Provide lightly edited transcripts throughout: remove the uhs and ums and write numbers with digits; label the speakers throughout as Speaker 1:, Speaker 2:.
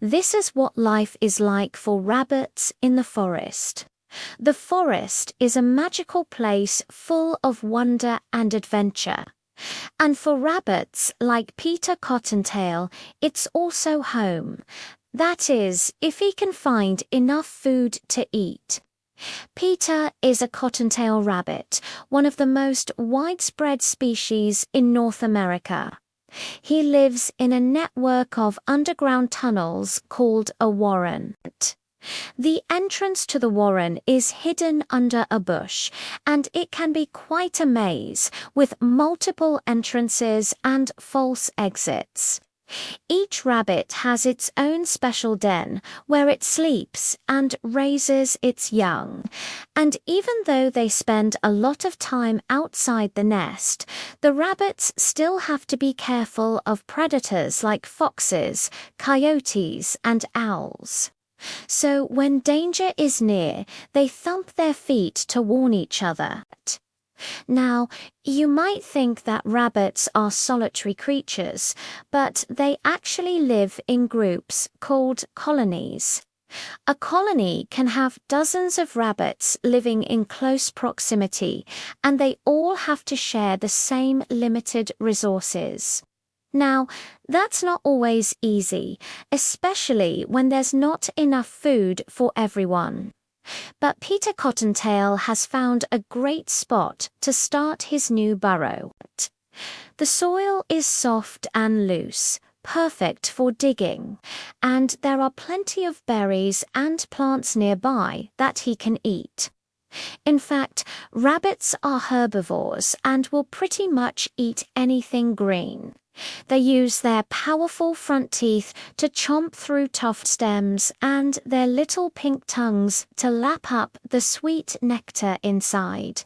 Speaker 1: This is what life is like for rabbits in the forest. The forest is a magical place full of wonder and adventure. And for rabbits like Peter Cottontail, it's also home. That is, if he can find enough food to eat. Peter is a cottontail rabbit, one of the most widespread species in North America. He lives in a network of underground tunnels called a warren. The entrance to the warren is hidden under a bush, and it can be quite a maze with multiple entrances and false exits. Each rabbit has its own special den where it sleeps and raises its young. And even though they spend a lot of time outside the nest, the rabbits still have to be careful of predators like foxes, coyotes, and owls. So when danger is near, they thump their feet to warn each other. Now, you might think that rabbits are solitary creatures, but they actually live in groups called colonies. A colony can have dozens of rabbits living in close proximity, and they all have to share the same limited resources. Now, that's not always easy, especially when there's not enough food for everyone. But Peter Cottontail has found a great spot to start his new burrow. The soil is soft and loose, perfect for digging, and there are plenty of berries and plants nearby that he can eat. In fact, rabbits are herbivores and will pretty much eat anything green. They use their powerful front teeth to chomp through tough stems and their little pink tongues to lap up the sweet nectar inside.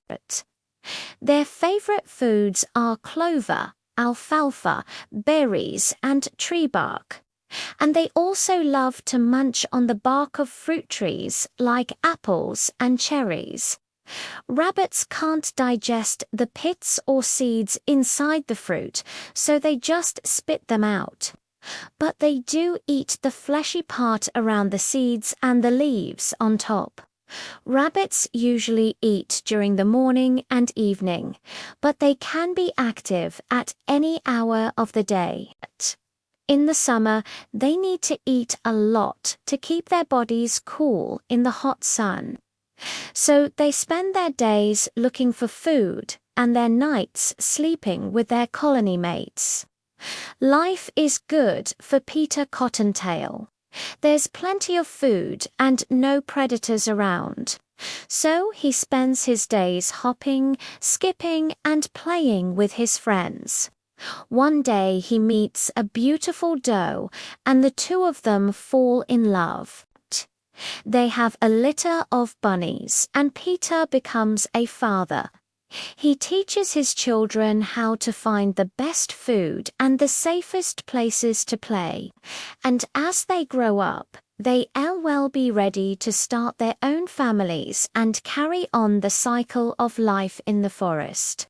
Speaker 1: Their favorite foods are clover, alfalfa, berries, and tree bark. And they also love to munch on the bark of fruit trees like apples and cherries. Rabbits can't digest the pits or seeds inside the fruit, so they just spit them out. But they do eat the fleshy part around the seeds and the leaves on top. Rabbits usually eat during the morning and evening, but they can be active at any hour of the day. In the summer, they need to eat a lot to keep their bodies cool in the hot sun. So they spend their days looking for food and their nights sleeping with their colony mates. Life is good for Peter Cottontail. There's plenty of food and no predators around. So he spends his days hopping, skipping, and playing with his friends. One day he meets a beautiful doe, and the two of them fall in love. They have a litter of bunnies, and Peter becomes a father. He teaches his children how to find the best food and the safest places to play. And as they grow up, they'll be ready to start their own families and carry on the cycle of life in the forest.